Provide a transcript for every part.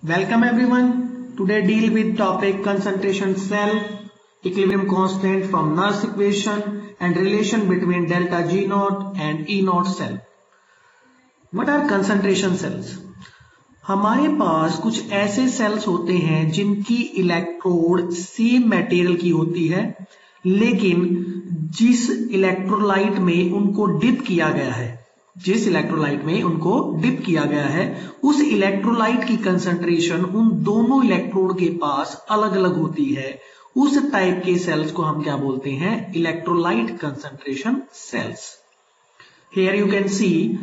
Welcome everyone. Today deal with topic concentration cell, equilibrium constant from Nernst equation and relation between delta G naught and E naught cell. What are concentration cells? हमारे पास कुछ ऐसे sales होते हैं जिनकी electrode same material की होती है, लेकिन जिस इलेक्ट्रोलाइट में उनको डिप किया गया है, उस इलेक्ट्रोलाइट की कंसंट्रेशन उन दोनों इलेक्ट्रोड के पास अलग अलग होती है। उस टाइप के सेल्स को हम क्या बोलते हैं? Electrolyte concentration cells. Here you can see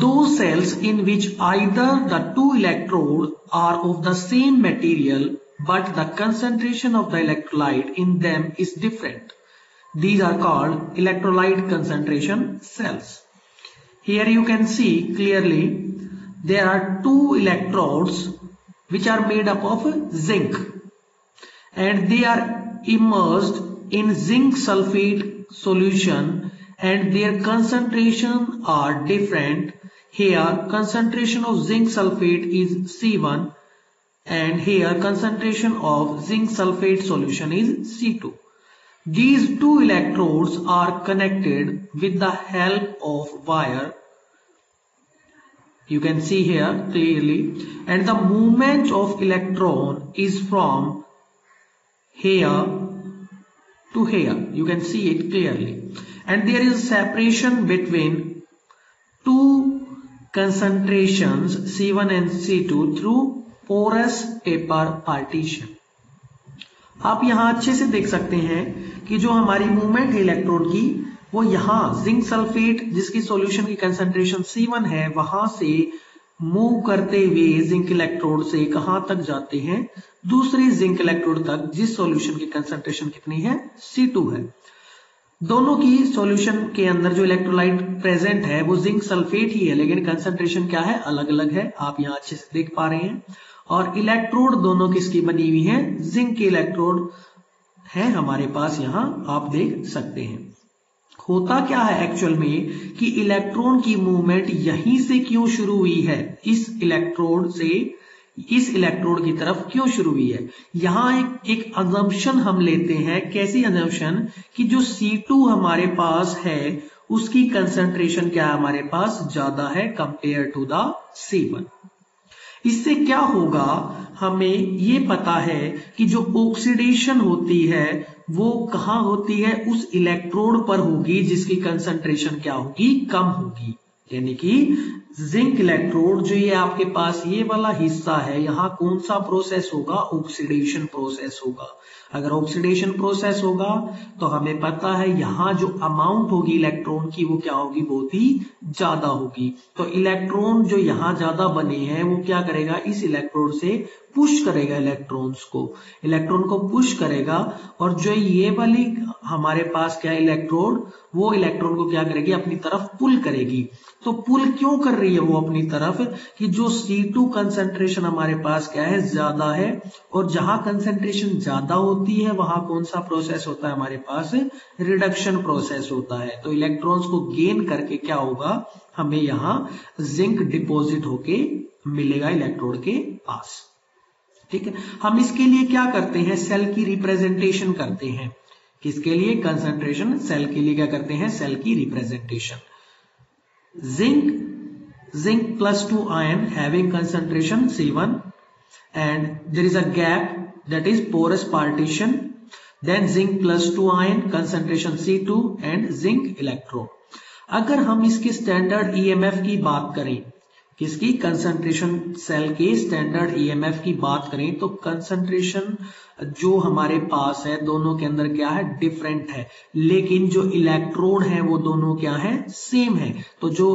those cells in which either the two electrodes are of the same material but the concentration of the electrolyte in them is different. These are called electrolyte concentration cells. Here you can see clearly there are two electrodes which are made up of zinc and they are immersed in zinc sulfate solution and their concentration are different. Here concentration of zinc sulfate is C1 and here concentration of zinc sulfate solution is C2. These two electrodes are connected with the help of wire. You can see here clearly, and the movement of electron is from here to here. You can see it clearly. And there is separation between two concentrations C1 and C2 through porous paper partition. आप यहां अच्छे से देख सकते हैं कि जो हमारी मूवमेंट है इलेक्ट्रॉन की, वो यहां जिंक सल्फेट जिसकी सॉल्यूशन की कंसंट्रेशन C1 है, वहां से मूव करते हुए जिंक इलेक्ट्रोड से कहां तक जाते हैं? दूसरे जिंक इलेक्ट्रोड तक, जिस सॉल्यूशन की कंसंट्रेशन कितनी है? C2 है। दोनों की सॉल्यूशन के अंदर जो इलेक्ट्रोलाइट प्रेजेंट है वो जिंक सल्फेट ही है, लेकिन कंसंट्रेशन क्या है? अलग अलग है। आप यहां अच्छे से देख पा रहे हैं। और इलेक्ट्रोड दोनों किसकी बनी हुई है? जिंक के इलेक्ट्रोड है हमारे पास, यहां आप देख सकते हैं। होता क्या है एक्चुअल में कि इलेक्ट्रॉन की मूवमेंट यहीं से क्यों शुरू हुई है? इस इलेक्ट्रोड से इस इलेक्ट्रोड की तरफ क्यों शुरू हुई है? यहां एक अजम्पशन हम लेते हैं। कैसी अजम्पशन? कि जो C2 हमारे पास है उसकी कंसंट्रेशन क्या है? हमारे पास ज्यादा है कंपेयर टू द C1। इससे क्या होगा? हमें ये पता है कि जो ऑक्सीडेशन होती है वो कहां होती है? उस इलेक्ट्रोड पर होगी जिसकी कंसंट्रेशन क्या होगी? कम होगी। यानी कि जिंक इलेक्ट्रोड जो ये आपके पास ये वाला हिस्सा है, यहां कौन सा प्रोसेस होगा? ऑक्सीडेशन प्रोसेस होगा। अगर ऑक्सीडेशन प्रोसेस होगा तो हमें पता है यहां जो अमाउंट होगी इलेक्ट्रॉन की वो क्या होगी? बहुत ही ज्यादा होगी। तो इलेक्ट्रॉन जो यहां ज्यादा बने हैं वो क्या करेगा? इस इलेक्ट्रोड से पुश करेगा इलेक्ट्रॉन को पुश करेगा, और जो ये वाली हमारे पास क्या इलेक्ट्रोड, वो इलेक्ट्रॉन को क्या करेगी? अपनी तरफ पुल करेगी। तो पुल क्यों कर रही है वो अपनी तरफ? कि जो C2 कंसंट्रेशन हमारे पास क्या है? ज्यादा है, और जहां कंसंट्रेशन ज्यादा होती है वहां कौन सा प्रोसेस होता है हमारे पास? रिडक्शन प्रोसेस होता है। तो इलेक्ट्रॉन्स को गेन करके क्या होगा? हमें यहां जिंक डिपॉजिट होके मिलेगा इलेक्ट्रोड के पास। ठीक है। हम इसके लिए क्या करते हैं? सेल की रिप्रेजेंटेशन करते हैं। किसके लिए? कंसंट्रेशन सेल के लिए क्या करते हैं? सेल की representation. zinc plus 2 ion having concentration C1 and there is a gap that is porous partition, then zinc plus 2 ion concentration C2 and zinc electrode। अगर हम इसके स्टैंडर्ड EMF की बात करें, किसकी? कंसंट्रेशन सेल के स्टैंडर्ड EMF की बात करें, तो कंसंट्रेशन जो हमारे पास है दोनों के अंदर क्या है? डिफरेंट है, लेकिन जो इलेक्ट्रोड है वो दोनों क्या है? सेम है। तो जो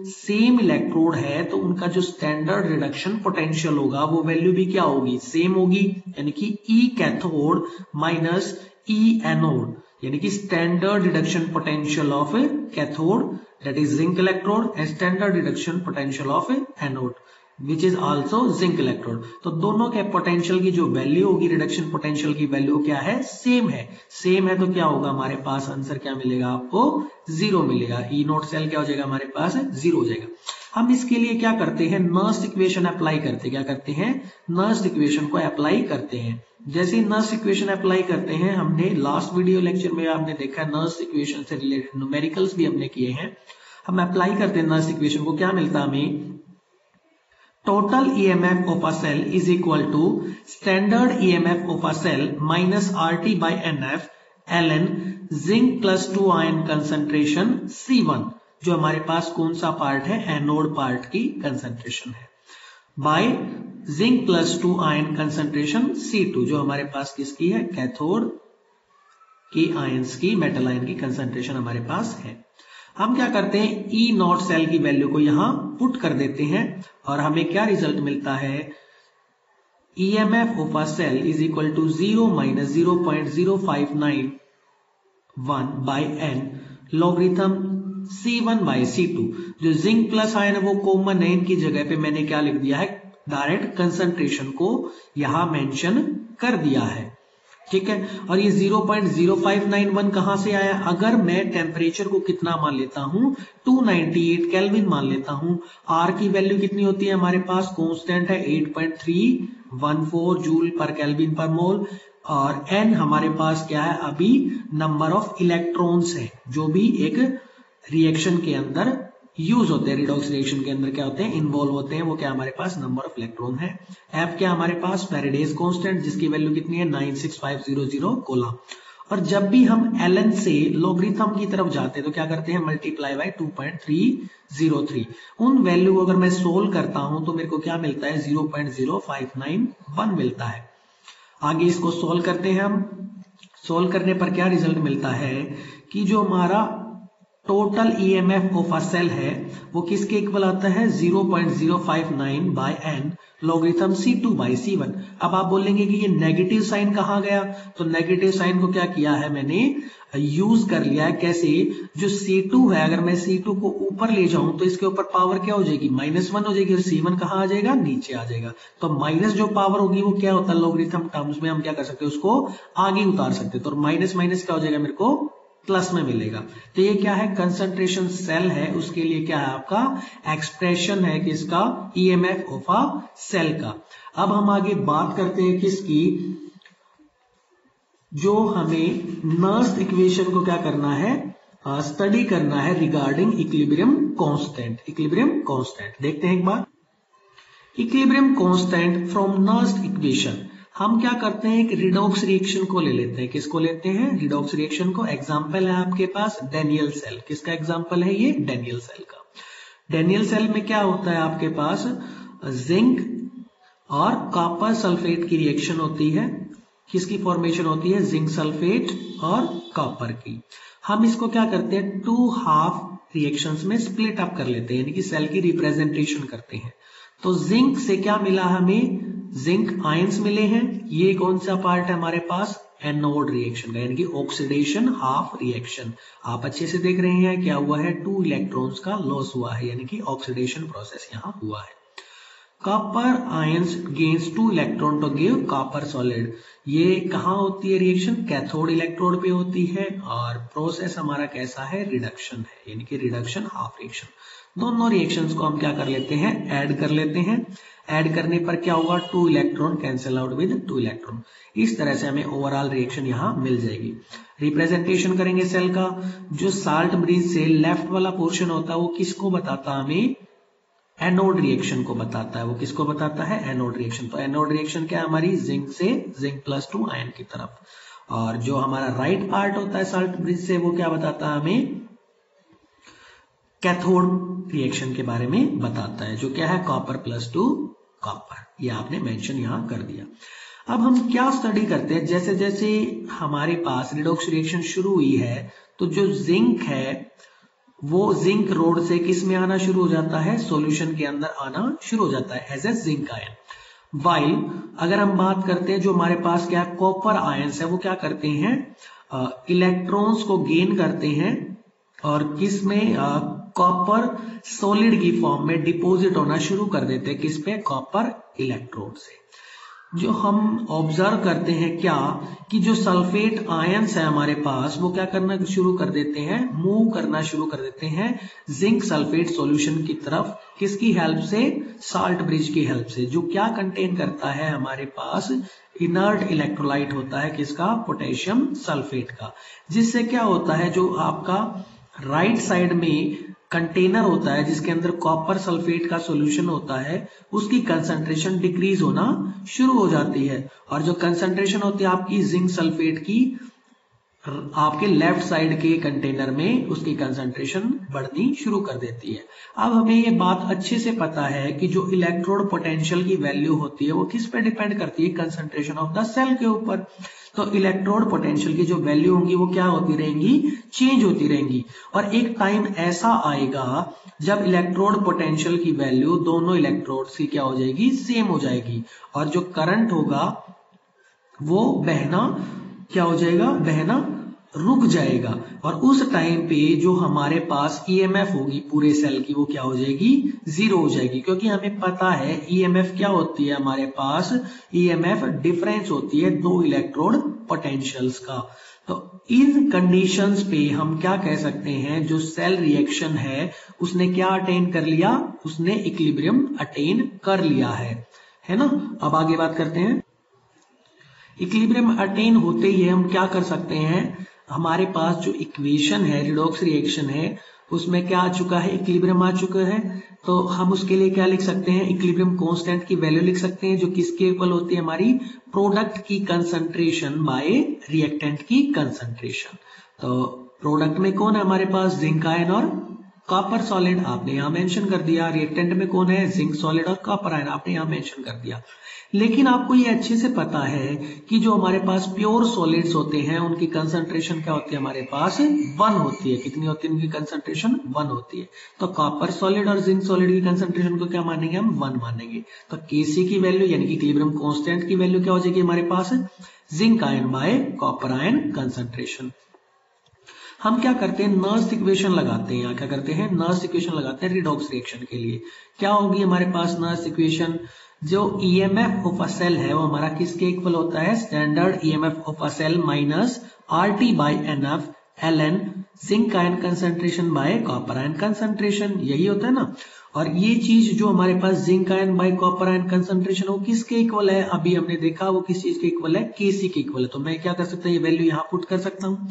सेम इलेक्ट्रोड है तो उनका जो स्टैंडर्ड रिडक्शन पोटेंशियल होगा वो वैल्यू भी क्या होगी? सेम होगी। यानी कि E cathode minus E anode, यानी कि standard reduction potential of cathode that is zinc electrode and standard reduction potential of anode which is also zinc electrode. तो दोनों के पोटेंशियल की जो वैल्यू होगी, रिडक्शन पोटेंशियल की वैल्यू क्या है, सेम है। सेम है तो क्या होगा हमारे पास आंसर क्या मिलेगा आपको, 0 मिलेगा। ई नॉट सेल क्या हो जाएगा हमारे पास, 0 हो जाएगा। हम इसके लिए क्या करते हैं, नर्स्ट इक्वेशन अप्लाई करते हैं। क्या करते हैं, नर्स्ट इक्वेशन को अप्लाई करते हैं। जैसे नर्स्ट इक्वेशन अप्लाई करते हैं, हमने लास्ट वीडियो लेक्चर में आपने देखा नर्स्ट इक्वेशन से रिलेटेड न्यूमेरिकल्स भी हमने किए हैं। हम अप्लाई करते हैं नर्स्ट इक्वेशन को, क्या मिलता है हमें, total EMF of a cell is equal to standard EMF of a cell minus RT by NF ln zinc plus 2 ion concentration C1, जो हमारे पास कौन सा पार्ट है, एनोड पार्ट की कंसंट्रेशन है, by zinc plus 2 ion concentration C2, जो हमारे पास किसकी है, कैथोड की आयंस की, मेटल आयन की कंसंट्रेशन हमारे पास है। हम क्या करते हैं, ई नॉट सेल की वैल्यू को यहां पुट कर देते हैं और हमें क्या रिजल्ट मिलता है, EMF of a cell is equal to 0 minus 0.0591 by n logarithm C1 by C2। जो जिंक प्लस आयन है वो कॉमन है, इनकी जगह पे मैंने क्या लिख दिया है, डायरेक्ट कंसंट्रेशन को यहां मेंशन कर दिया है, ठीक है। और ये 0.0591 कहां से आया, अगर मैं टेम्परेचर को कितना मान लेता हूं, 298 केल्विन मान लेता हूं। आर की वैल्यू कितनी होती है हमारे पास, कांस्टेंट है 8.314 जूल पर केल्विन पर मोल, और एन हमारे पास क्या है, अभी नंबर ऑफ इलेक्ट्रॉन्स है जो भी एक रिएक्शन के अंदर यूज होते हैं, रिडॉक्स रिएक्शन के अंदर क्या होते हैं, इन्वॉल्व होते हैं, वो क्या हमारे पास नंबर ऑफ इलेक्ट्रॉन है। एफ क्या हमारे पास, फैराडेज कांस्टेंट, जिसकी वैल्यू कितनी है 96500 कोलम। और जब भी हम ln से लॉगरिथम की तरफ जाते हैं तो क्या करते हैं, मल्टीप्लाई बाय 2.303। उन वैल्यू को अगर मैं सोल्व करता हूं तो मेरे को क्या मिलता है, 0.0591 मिलता है। आगे इसको सोल्व करते हैं हम, सोल्व करने पर क्या रिजल्ट मिलता है कि जो हमारा total EMF of a cell है वो किसके इक्वल आता है, 0.059 bye n logarithm C2 by C1। अब आप बोलेंगे कि ये नेगेटिव साइन कहां गया, तो नेगेटिव साइन को क्या किया है मैंने, यूज कर लिया है। कैसे, जो C2 है अगर मैं C2 को ऊपर ले जाऊं तो इसके ऊपर पावर क्या हो जाएगी, -1 हो जाएगी, और C1 कहां आ जाएगा, नीचे आ जाएगा। तो माइनस जो पावर होगी वो क्या होता है, लॉगरिथम टर्म्स में हम क्या कर सकते हैं, उसको आगे उतार सकते हैं। तो माइनस माइनस क्या हो जाएगा, मेरे को प्लस में मिलेगा। तो ये क्या है, कंसंट्रेशन सेल है, उसके लिए क्या है आपका एक्सप्रेशन है किसका, EMF ऑफ अ सेल का। अब हम आगे बात करते हैं किसकी, जो हमें नर्स्ट इक्वेशन को क्या करना है, स्टडी करना है regarding equilibrium constant. Equilibrium constant देखते हैं एक बार, equilibrium constant from Nernst equation. हम क्या करते हैं, एक रिडॉक्स रिएक्शन को ले लेते हैं। किसको लेते हैं, रिडॉक्स रिएक्शन को। एग्जांपल है आपके पास डेनियल सेल। किसका एग्जांपल है ये, डेनियल सेल का। डेनियल सेल में क्या होता है आपके पास, जिंक और कॉपर सल्फेट की रिएक्शन होती है। किसकी फॉर्मेशन होती है, जिंक सल्फेट और कॉपर की। हम इसको क्या करते हैं, 2 हाफ रिएक्शंस में स्प्लिट अप कर लेते हैं, यानी कि सेल की रिप्रेजेंटेशन करते हैं। तो जिंक से क्या मिला हमें, जिंक आयंस मिले हैं। ये कौन सा पार्ट है हमारे पास, एनोड रिएक्शन का, यानी कि ऑक्सीडेशन हाफ रिएक्शन। आप अच्छे से देख रहे हैं क्या हुआ है, 2 इलेक्ट्रॉन्स का लॉस हुआ है, यानी कि ऑक्सीडेशन प्रोसेस यहां हुआ है। Copper ions gains 2 electron to give copper solid. ये कहां होती है रिएक्शन, कैथोड इलेक्ट्रोड पे होती है, और प्रोसेस हमारा कैसा है, रिडक्शन है, यानी कि रिडक्शन हाफ रिएक्शन। दोनों रिएक्शंस को हम क्या कर लेते हैं, ऐड कर लेते हैं। ऐड करने पर क्या होगा, 2 electron cancel out with 2 electron. इस तरह से हमें ओवरऑल रिएक्शन यहां मिल जाएगी। रिप्रेजेंटेशन करेंगे सेल का। जो साल्ट ब्रिज से लेफ्ट वाला पोर्शन होता है वो किसको बताता है हमें, एनोड रिएक्शन को बताता है। वो किसको बताता है, एनोड रिएक्शन। तो एनोड रिएक्शन क्या है हमारी, जिंक से जिंक प्लस 2 आयन की तरफ। और जो हमारा राइट पार्ट होता है साल्ट ब्रिज से, वो क्या बताता है हमें, कैथोड रिएक्शन के बारे में बताता है, जो क्या है कॉपर प्लस 2 कॉपर। ये आपने मेंशन यहां कर दिया। अब हम क्या स्टडी करते हैं, जैसे जैसे हमारे पास रिडॉक्स रिएक्शन शुरू हुई है तो जो जिंक है वो जिंक रोड से किस में आना शुरू हो जाता है, सॉल्यूशन के अंदर आना शुरू हो जाता है as a zinc ion. While अगर हम बात करते हैं जो हमारे पास क्या कॉपर आयंस है, वो क्या करते हैं, इलेक्ट्रॉन्स को गेन करते हैं, और किस में, कॉपर सॉलिड की फॉर्म में डिपॉजिट होना शुरू कर देते हैं। किस पे? कॉपर इलेक्ट्रोड से। जो हम ऑब्जर्व करते हैं क्या कि जो सल्फेट आयंस है हमारे पास वो क्या करना शुरू कर देते हैं? मूव करना शुरू कर देते हैं जिंक सल्फेट सॉल्यूशन की तरफ। किसकी हेल्प से? साल्ट ब्रिज की हेल्प से, जो क्या कंटेन करता है हमारे पास? इनर्ट इलेक्ट्रोलाइट होता है। किसका? पोटेशियम सल्फेट का। जिससे क्या होता है, जो आपका राइट साइड में कंटेनर होता है जिसके अंदर कॉपर सल्फेट का सॉल्यूशन होता है, उसकी कंसंट्रेशन डिक्रीज होना शुरू हो जाती है। और जो कंसंट्रेशन होती है आपकी जिंक सल्फेट की, आपके लेफ्ट साइड के कंटेनर में उसकी कंसंट्रेशन बढ़नी शुरू कर देती है। अब हमें ये बात अच्छे से पता है कि जो इलेक्ट्रोड पोटेंशियल की वैल्यू होती है वो किस पे डिपेंड करती है? कंसंट्रेशन ऑफ द सेल के ऊपर। तो इलेक्ट्रोड पोटेंशियल की जो वैल्यू होंगी वो क्या होती रहेंगी? चेंज होती रहेंगी। और एक टाइम ऐसा आएगा जब इलेक्ट्रोड पोटेंशियल की वैल्यू दोनों इलेक्ट्रोड्स की क्या हो जाएगी? सेम हो जाएगी। और जो करंट होगा वो बहना क्या हो जाएगा? बहना रुक जाएगा। और उस टाइम पे जो हमारे पास ईएमएफ होगी पूरे सेल की वो क्या हो जाएगी? जीरो हो जाएगी। क्योंकि हमें पता है ईएमएफ क्या होती है हमारे पास? ईएमएफ डिफरेंस होती है दो इलेक्ट्रोड पोटेंशियल्स का। तो इन कंडीशंस पे हम क्या कह सकते हैं, जो सेल रिएक्शन है उसने क्या अटेन कर लिया? उसने इक्विलिब्रियम अटेन कर लिया है ना। अब आगे बात करते हैं। इक्विलिब्रियम अटेन होते ही हम क्या कर सकते हैं? हमारे पास जो इक्वेशन है, रिडॉक्स रिएक्शन है, उसमें क्या आ चुका है? इक्विलिब्रियम आ चुका है। तो हम उसके लिए क्या लिख सकते हैं? इक्विलिब्रियम कांस्टेंट की वैल्यू लिख सकते हैं, जो किसके इक्वल होती है? हमारी प्रोडक्ट की कंसंट्रेशन बाय रिएक्टेंट की कंसंट्रेशन। तो प्रोडक्ट में कौन है हमारे पास? जिंक आयन और कॉपर सॉलिड, आपने यहां मेंशन कर दिया। रिएक्टेंट में कौन है? जिंक सॉलिड और कॉपर आयन, आपने यहां मेंशन कर दिया। लेकिन आपको ये अच्छे से पता है कि जो हमारे पास प्योर सॉलिड्स होते हैं उनकी कंसंट्रेशन क्या होती है? हमारे पास 1 होती है। कितनी होती है उनकी कंसंट्रेशन? 1 होती है। तो कॉपर सॉलिड और जिंक सॉलिड की कंसंट्रेशन को क्या मानेंगे हम? 1 मानेंगे। तो Kc की वैल्यू यानी कि इक्विलिब्रियम कांस्टेंट की वैल्यू क्या हो जाएगी हमारे पास? Zinc ion by copper ion concentration. हम क्या करते हैं? नर्स इक्वेशन लगाते हैं। क्या करते हैं? नर्स इक्वेशन लगाते हैं रिडॉक्स रिएक्शन के लिए। क्या होगी हमारे पास नर्स इक्वेशन? जो ईएमएफ ऑफ अ सेल है वो हमारा किसके इक्वल होता है? Standard EMF of a cell minus RT by NF LN zinc ion concentration by copper ion concentration, यही होता है ना। और ये चीज जो हमारे पास zinc ion by copper ion concentration वो किसके इक्वल है? अभी हमने देखा वो किस चीज के इक्वल है? केसी के इक्वल है। तो मैं क्या कर सकता हूँ? ये वैल्यू यहाँ पुट कर सकता हूँ।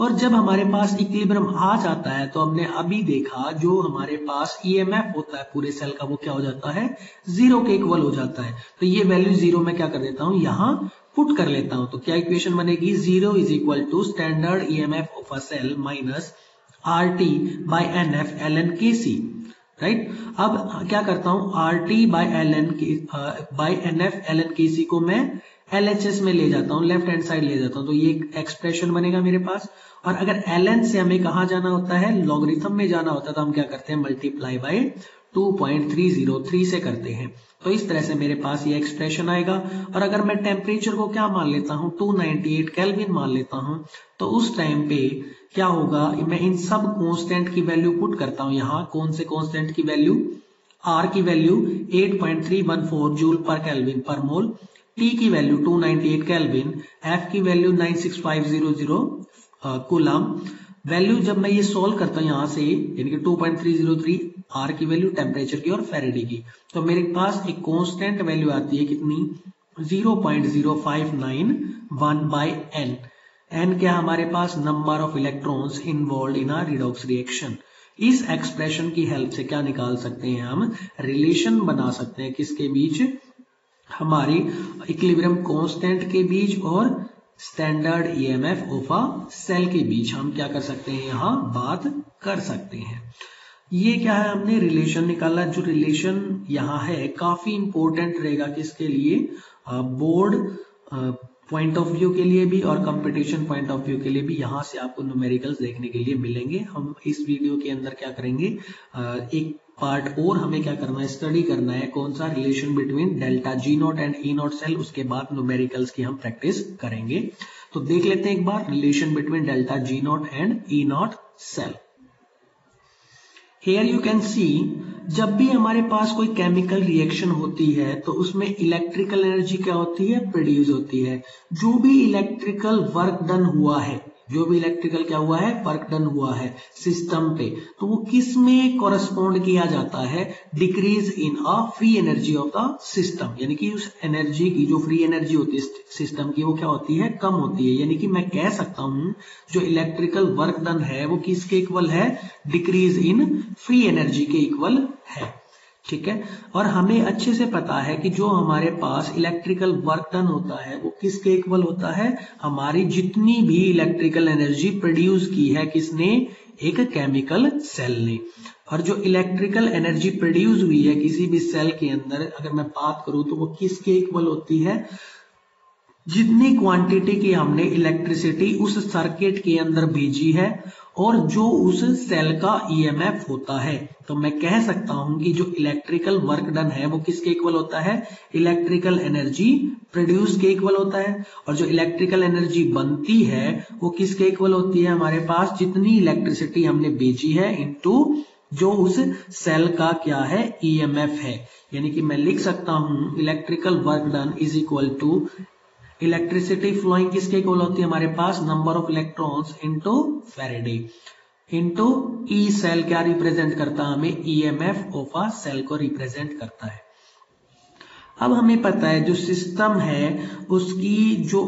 और जब हमारे पास इक्विलिब्रियम आ जाता है तो हमने अभी देखा जो हमारे पास ईएमएफ होता है पूरे सेल का वो क्या हो जाता है? 0 के इक्वल हो जाता है। तो ये वैल्यू 0 में क्या कर देता हूं? यहां पुट कर लेता हूं। तो क्या इक्वेशन बनेगी? 0 is equal to standard EMF of a cell minus RT by NF LN KC, right. अब क्या करता हूं? RT by NF LN KC को मैं LHS में ले जाता हूं, लेफ्ट हैंड साइड ले जाता हूं। तो ये एक एक्सप्रेशन बनेगा मेरे पास। और अगर ln से हमें कहां जाना होता है? लॉगरिथम में जाना होता है। तो हम क्या करते हैं? मल्टीप्लाई बाय 2.303 से करते हैं। तो इस तरह से मेरे पास ये एक्सप्रेशन आएगा। और अगर मैं टेम्परेचर को क्या मान लेता हूं? 298 केल्विन मान लेता हूं। तो उस टाइम पे क्या होगा? मैं इन सब कांस्टेंट की वैल्यू पुट करता हूं यहाँ। कौन से कांस्टेंट की वैल्यू? R की वैल्यू 8.314 जूल पर केल्विन पर मोल, T की वैल्यू 298 केल्विन, F की वैल्यू 96500 कूलम। वैल्यू जब मैं ये सॉल्व करता हूं यहां से, यानी कि 2.303 R की वैल्यू टेम्परेचर की और फेरेडे की, तो मेरे पास एक कांस्टेंट वैल्यू आती है कितनी? 0.0591 बाय N। N क्या हमारे पास? Number of electrons involved in a redox reaction. इस एक्सप्रेशन की हेल्प से क्या निकाल सकते हैं हम? रिलेशन बना सकते हैं। किसके बीच? हमारी इक्विलिब्रियम कांस्टेंट के बीच और standard EMF of a cell के बीच हम क्या कर सकते हैं? यहां बात कर सकते हैं। ये क्या है? हमने रिलेशन निकाला। जो रिलेशन यहां है काफी इंपॉर्टेंट रहेगा किसके लिए? बोर्ड पॉइंट ऑफ व्यू के लिए भी और कंपटीशन पॉइंट ऑफ व्यू के लिए भी। यहां से आपको न्यूमेरिकल्स देखने के लिए मिलेंगे। हम इस वीडियो के अंदर क्या करेंगे? एक पार्ट और हमें क्या करना है? स्टडी करना है। कौन सा? Relation between delta G not and E not cell. उसके बाद न्यूमेरिकल्स की हम प्रैक्टिस करेंगे। तो देख लेते हैं एक बार relation between delta G not and E not cell. Here you can see, जब भी हमारे पास कोई केमिकल रिएक्शन होती है तो उसमें इलेक्ट्रिकल एनर्जी क्या होती है, प्रोड्यूस होती है। जो भी इलेक्ट्रिकल वर्क डन हुआ है, जो भी इलेक्ट्रिकल क्या हुआ है, वर्क डन हुआ है सिस्टम पे, तो वो किस में कॉरेस्पॉन्ड किया जाता है, decrease in a free energy of the system, यानी कि उस एनर्जी की जो फ्री एनर्जी होती है सिस्टम की वो क्या होती है, कम होती है। यानी कि मैं कह सकता हूं जो इलेक्ट्रिकल वर्क डन है वो किसके इक्वल है, डिक्रीज इन फ्री एनर्जी के इक्वल है। ठीक है, और हमें अच्छे से पता है कि जो हमारे पास इलेक्ट्रिकल वर्क डन होता है वो किसके इक्वल होता है, हमारी जितनी भी इलेक्ट्रिकल एनर्जी प्रोड्यूस की है किसने, एक केमिकल सेल ने। और जो इलेक्ट्रिकल एनर्जी प्रोड्यूस हुई है किसी भी सेल के अंदर, अगर मैं बात करूं तो वो किसके इक्वल होती है, जितनी क्वांटिटी की हमने इलेक्ट्रिसिटी उस सर्किट के अंदर भेजी है और जो उस सेल का ईएमएफ होता है। तो मैं कह सकता हूं कि जो इलेक्ट्रिकल वर्क डन है वो किसके इक्वल होता है, इलेक्ट्रिकल एनर्जी प्रोड्यूस के इक्वल होता है। और जो इलेक्ट्रिकल एनर्जी बनती है वो किसके इक्वल होती है, हमारे पास जितनी इलेक्ट्रिसिटी हमने भेजी है इनटू जो उस सेल का क्या है, ईएमएफ है। यानी कि मैं लिख सकता हूं electrical work done is equal to electricity flowing किसके इक्वल होती है, हमारे पास number of electrons into Faraday into E cell क्या रिप्रेजेंट करता है, हमें ईएमएफ ऑफ अ सेल को रिप्रेजेंट करता है। अब हमें पता है जो सिस्टम है उसकी जो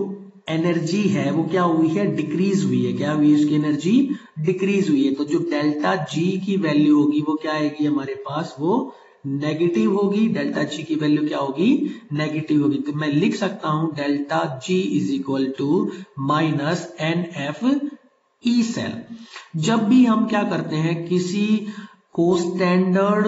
एनर्जी है वो क्या हुई है, डिक्रीज हुई है। क्या हुई है, उसकी एनर्जी डिक्रीज हुई है। तो जो डेल्टा जी की वैल्यू होगी वो क्या आएगी हमारे पास, वो नेगेटिव होगी। डेल्टा जी की वैल्यू क्या होगी, नेगेटिव होगी। तो मैं लिख सकता हूं delta G is equal to minus N F E cell. जब भी हम क्या करते हैं, किसी को स्टैंडर्ड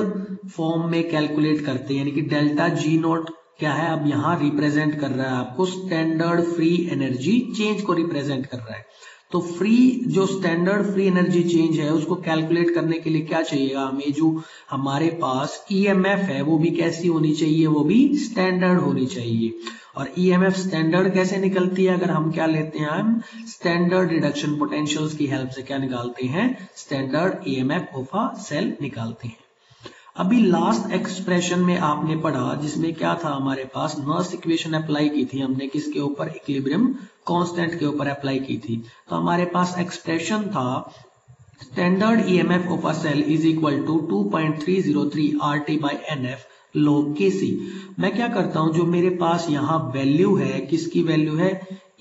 फॉर्म में कैलकुलेट करते हैं, यानी कि डेल्टा जी नॉट क्या है, अब यहां रिप्रेजेंट कर रहा है आपको स्टैंडर्ड फ्री एनर्जी चेंज को रिप्रेजेंट कर रहा है। तो फ्री जो स्टैंडर्ड फ्री एनर्जी चेंज है उसको कैलकुलेट करने के लिए क्या चाहिएगा हमें, जो हमारे पास ईएमएफ है वो भी कैसी होनी चाहिए, वो भी स्टैंडर्ड होनी चाहिए। और ईएमएफ स्टैंडर्ड कैसे निकलती है, अगर हम क्या लेते हैं, हम स्टैंडर्ड रिडक्शन पोटेंशियल्स की हेल्प से क्या निकालते हैं, standard EMF of a cell निकालते हैं। अभी लास्ट एक्सप्रेशन में आपने पढ़ा जिसमें क्या था, हमारे पास नर्स इक्वेशन अप्लाई की थी हमने, किसके ऊपर, इक्विलिब्रियम कांस्टेंट के ऊपर अप्लाई की थी। तो हमारे पास एक्सप्रेशन था standard EMF of a cell is equal to 2.303 RT by NF log Kc। मैं क्या करता हूं, जो मेरे पास यहाँ वैल्यू है, किसकी वैल्यू है,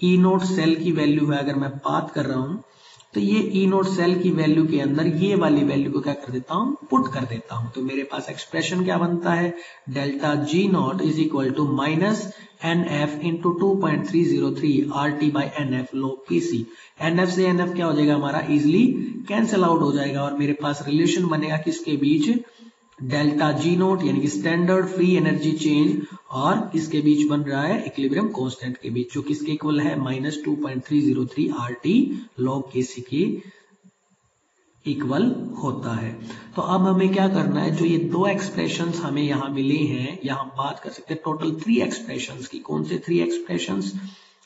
ई नोट सेल की वैल्यू है, अगर मैं बात कर रहा हूं तो ये ई नोट सेल की वैल्यू के अंदर ये वाली वैल्यू को क्या कर देता हूं, पुट कर देता हूं। तो मेरे पास एक्सप्रेशन क्या बनता है, delta G not is equal to minus N F into 2.303 RT by NF log Kc। NF से NF क्या हो जाएगा हमारा, इजिली कैंसिल आउट हो जाएगा और मेरे पास रिलेशन बनेगा किसके बीच, डेल्टा जी नोट यानी कि स्टैंडर्ड फ्री एनर्जी चेंज और किसके बीच बन रहा है, इक्विलिब्रियम कांस्टेंट के बीच, जो किसके इक्वल है, माइनस 2.303 RT log Kc के इक्वल होता है। तो अब हमें क्या करना है, जो ये दो एक्सप्रेशंस हमें यहाँ मिले हैं, यहाँ बात कर सकते हैं टोटल 3 एक्सप्रेशंस की। कौन से 3 एक्सप्रेशंस,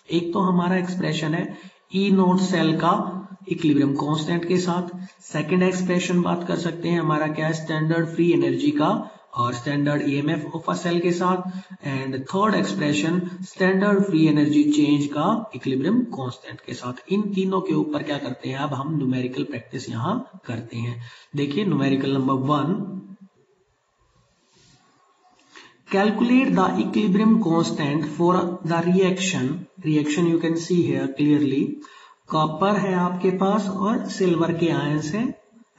एक तो हमारा एक्सप्रेशन है ई नोट सेल का इक्विलिब्रियम कांस्टेंट के साथ। सेकंड एक्सप्रेशन बात कर सकते हैं हमारा क्या है, स्टैंडर्ड फ्री एनर्जी का और standard EMF of a cell के साथ। And third expression standard free energy change का इक्विलिब्रियम कांस्टेंट के साथ। इन तीनों के ऊपर क्या करते हैं, अब हम न्यूमेरिकल प्रैक्टिस यहां करते हैं। देखिए numerical number 1, calculate the equilibrium constant for the reaction you can see here clearly। Copper है आपके पास और सिल्वर के आयंस है,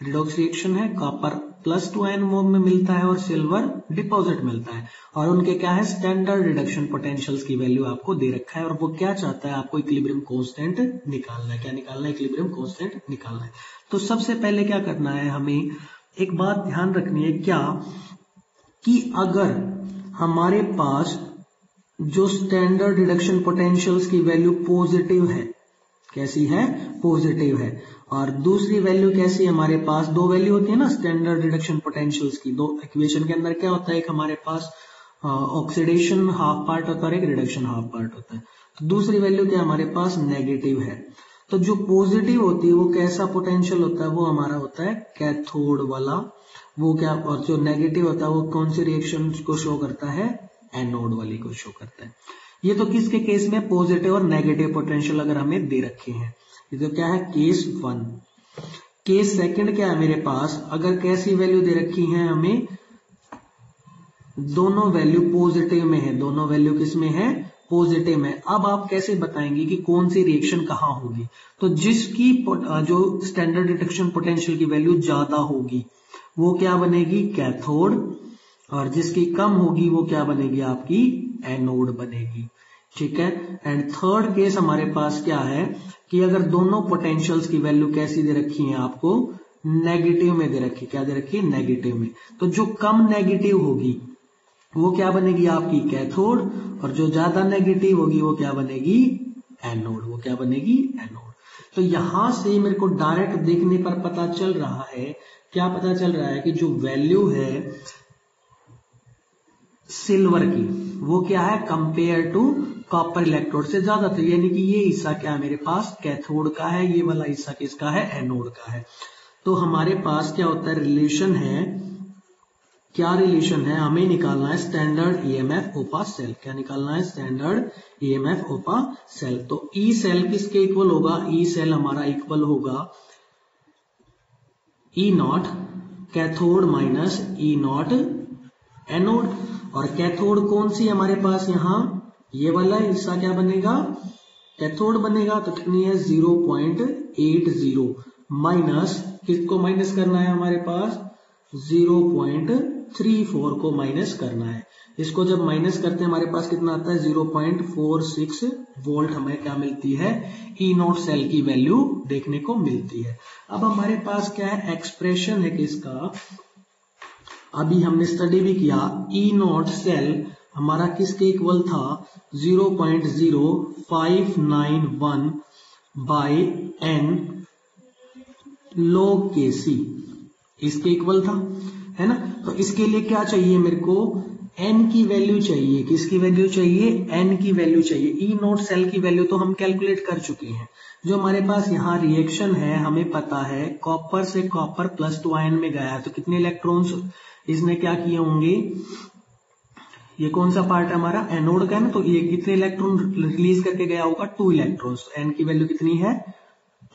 रिडॉक्स रिएक्शन है, कॉपर +2 आयन मोल में मिलता है और सिल्वर डिपॉजिट मिलता है, और उनके क्या है, स्टैंडर्ड रिडक्शन पोटेंशियल्स की वैल्यू आपको दे रखा है और वो क्या चाहता है, आपको इक्विलिब्रियम कांस्टेंट निकालना है। क्या निकालना है, इक्विलिब्रियम कांस्टेंट निकालना है। तो सबसे पहले क्या करना है, हमें एक बात ध्यान रखनी है क्या, कि अगर हमारे पास जो स्टैंडर्ड रिडक्शन पोटेंशियल्स की वैल्यू पॉजिटिव है, कैसी है, पॉजिटिव है, और दूसरी वैल्यू कैसी है, हमारे पास दो वैल्यू होती है ना स्टैंडर्ड रिडक्शन पोटेंशियल्स की। दो इक्वेशन के अंदर क्या होता है, एक हमारे पास ऑक्सीडेशन हाफ पार्ट होता है और एक रिडक्शन हाफ पार्ट होता है। तो दूसरी वैल्यू क्या हमारे पास, नेगेटिव है। तो जो पॉजिटिव होती है वो कैसा पोटेंशियल होता है, वो हमारा होता है कैथोड वाला, वो क्या, और जो नेगेटिव होता है वो कौन सी रिएक्शन को शो करता है, एनोड वाली को शो करता है। ये तो किसके केस में, पॉजिटिव और नेगेटिव पोटेंशियल अगर हमें दे रखे हैं। ये तो क्या है, केस 1। केस सेकंड क्या है मेरे पास, अगर कैसी वैल्यू दे रखी है हमें, दोनों वैल्यू पॉजिटिव में है, दोनों वैल्यू किस में है, पॉजिटिव में। अब आप कैसे बताएंगे कि कौन सी रिएक्शन कहां होगी, तो जिसकी जो स्टैंडर्ड डिटेक्शन पोटेंशियल की वैल्यू ज्यादा होगी वो क्या बनेगी, कैथोड, और जिसकी कम होगी वो क्या बनेगी, आपकी एनोड बनेगी। ठीक है। एंड थर्ड केस हमारे पास क्या है कि अगर दोनों पोटेंशियल्स की वैल्यू कैसी दे रखी है आपको, नेगेटिव में दे रखी, क्या दे रखी है, नेगेटिव में, तो जो कम नेगेटिव होगी वो क्या बनेगी, आपकी कैथोड, और जो ज्यादा नेगेटिव होगी वो क्या बनेगी, एनोड, वो क्या बनेगी, एनोड। तो यहां से मेरे को डायरेक्ट देखने पर पता चल रहा है, क्या पता चल रहा है कि जो वैल्यू है सिल्वर की वो क्या है, कंपेयर टू कॉपर इलेक्ट्रोड से ज्यादा, तो यानी कि ये हिस्सा क्या है मेरे पास, कैथोड का है, ये वाला हिस्सा किसका है, एनोड का है। तो हमारे पास क्या होता है, रिलेशन है, क्या रिलेशन है, हमें निकालना है स्टैंडर्ड ईएमएफ ओपा सेल। क्या निकालना है, स्टैंडर्ड ईएमएफ ओपा सेल। तो ई सेल किसके इक्वल होगा, ई सेल हमारा इक्वल होगा E not cathode minus E not anode. और कैथोड कौन सी हमारे पास, यहां ये वाला हिस्सा क्या बनेगा, कैथोड बनेगा। तो कितनी है, 0.80 माइनस, किसको माइनस करना है हमारे पास, 0.34 को माइनस करना है। इसको जब माइनस करते हैं हमारे पास कितना आता है, 0.46 वोल्ट हमें क्या मिलती है, ई नॉट सेल की वैल्यू देखने को मिलती है। अब हमारे पास क्या है, एक्सप्रेशन है किसका, अभी हमने स्टडी भी किया, ई नॉट सेल हमारा किसके इक्वल था, 0.0591 बाय एन log kc, इसके इक्वल था, है ना। तो इसके लिए क्या चाहिए मेरे को, n की वैल्यू चाहिए, किसकी वैल्यू चाहिए, n की वैल्यू चाहिए। ई नोट सेल की वैल्यू तो हम कैलकुलेट कर चुके हैं। जो हमारे पास यहाँ रिएक्शन है, हमें पता है कॉपर से कॉपर +2 आयन में गया है, तो कितने इलेक्ट्रॉन्स इसने क्या किए होंगे, ये कौन सा पार्ट है हमारा, एनोड का है ना, तो ये कितने इलेक्ट्रॉन रिलीज करके गया होगा, 2 इलेक्ट्रॉन्स। एन की वैल्यू कितनी है,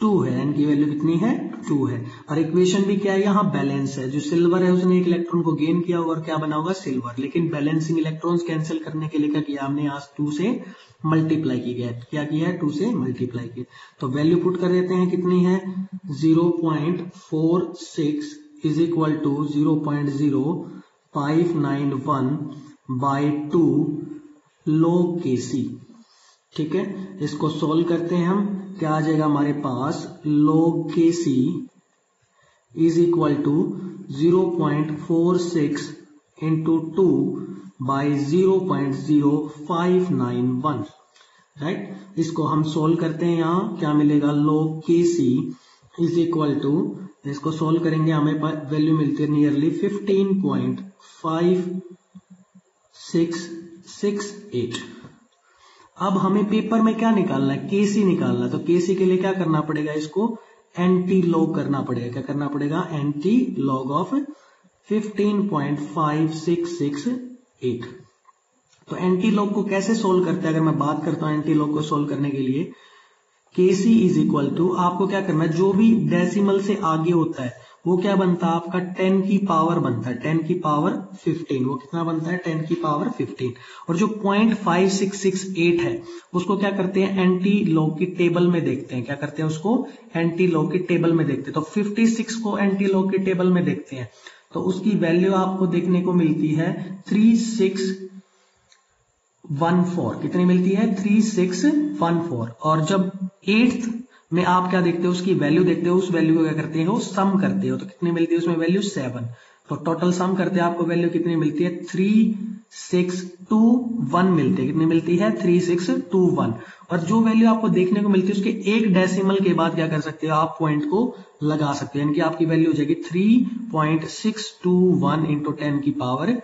2 है, एन की वैल्यू कितनी है, 2 है। और इक्वेशन भी क्या है, यहाँ बैलेंस है, जो सिल्वर है उसने एक इलेक्ट्रॉन को गेन किया होगा और क्या बना होगा, सिल्वर। लेकिन बैलेंसिंग इलेक्ट्रॉन्स कैंसिल करने के लिए क्या किया हमने, आज 2 से मल्टीप्लाई की गया, क्या किया है, 2 से मल्टीप्लाई किया। तो वैल्यू पुट कर देते हैं, कितनी है, 0.46 is equal to 0.0591 by 2 log kc। ठीक है, इसको सोल्व करते हैं हम, क्या आ जाएगा हमारे पास, log kc is equal to 0.46 into 2 by 0.0591, right. इसको हम सोल्व करते हैं, यहां क्या मिलेगा, log kc is equal to, इसको सोल्व करेंगे हमें वैल्यू मिलती है नियरली 15.5668। अब हमें पेपर में क्या निकालना है, केसी निकालना है। तो केसी के लिए क्या करना पड़ेगा, इसको एंटी लॉग करना पड़ेगा। क्या करना पड़ेगा, एंटी लॉग ऑफ 15.5668। तो एंटी लॉग को कैसे सोल्व करते हैं, अगर मैं बात करता हूं एंटी लॉग को सोल्व करने के लिए, केसी इज इक्वल टू, आपको क्या करना है, जो भी डेसिमल से आगे होता है वो क्या बनता है आपका 10 की पावर बनता है, 10 की पावर 15, वो कितना बनता है, 10 की पावर 15। और जो 0.5668 है उसको क्या करते हैं, एंटी लॉग की टेबल में देखते हैं, क्या करते हैं, उसको एंटी लॉग की टेबल में देखते हैं। तो 56 को एंटी लॉग की टेबल में देखते हैं तो उसकी वैल्यू आपको देखने को मिलती है 3614, कितनी मिलती है, 3614। और जब 8th में आप क्या देखते हो, उसकी वैल्यू देखते हो, उस वैल्यू को क्या करते हो, सम करते हो, तो कितनी मिलती है उसमें वैल्यू 7। तो टोटल सम करते हैं, आपको वैल्यू कितनी मिलती है, 3621 मिलती है, कितनी मिलती है, 3621। और जो वैल्यू आपको देखने को मिलती है उसके एक डेसिमल के बाद क्या कर सकते हो, आप पॉइंट को लगा सकते हो, यानी कि आपकी वैल्यू हो जाएगी 3.621 इंटू 10 की पावर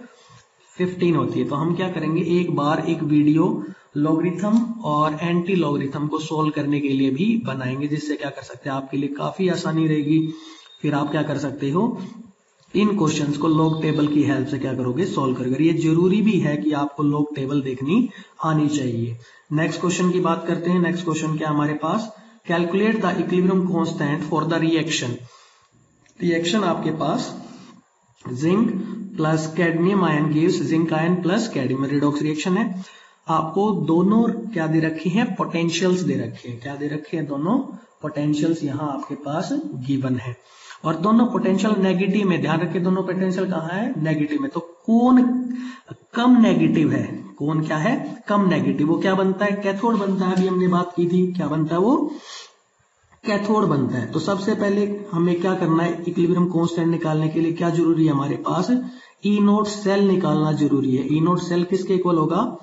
15 होती है। तो हम क्या करेंगे, एक बार एक वीडियो लॉगरिथम और एंटी लॉगरिथम को सोल्व करने के लिए भी बनाएंगे, जिससे क्या कर सकते हैं, आपके लिए काफी आसानी रहेगी। फिर आप क्या कर सकते हो, इन क्वेश्चंस को लॉग टेबल की हेल्प से क्या करोगे, सॉल्व करोगे। ये जरूरी भी है कि आपको लॉग टेबल देखनी आनी चाहिए। नेक्स्ट क्वेश्चन की बात करते हैं। नेक्स्ट क्वेश्चन क्या हमारे पास, calculate the equilibrium constant for the reaction. Reaction आपके पास zinc plus cadmium ion gives zinc ion plus cadmium, redox reaction है। आपको दोनों क्या दे रखे हैं, पोटेंशियल्स दे रखे हैं। क्या दे रखे हैं, दोनों पोटेंशियल्स यहां आपके पास गिवन है और दोनों पोटेंशियल नेगेटिव में। ध्यान रखिए दोनों पोटेंशियल कहां है, नेगेटिव में। तो कौन कम नेगेटिव है, कौन क्या है, कम नेगेटिव, वो क्या बनता है, कैथोड बनता है। अभी हमने बात की थी, क्या बनता है वो, कैथोड बनता है। तो सबसे पहले हमें क्या करना है, इक्विलिब्रियम कांस्टेंट निकालने के लिए क्या जरूरी है, हमारे पास ई नोट सेल निकालना जरूरी है। ई नोट सेल किसके इक्वल होगा,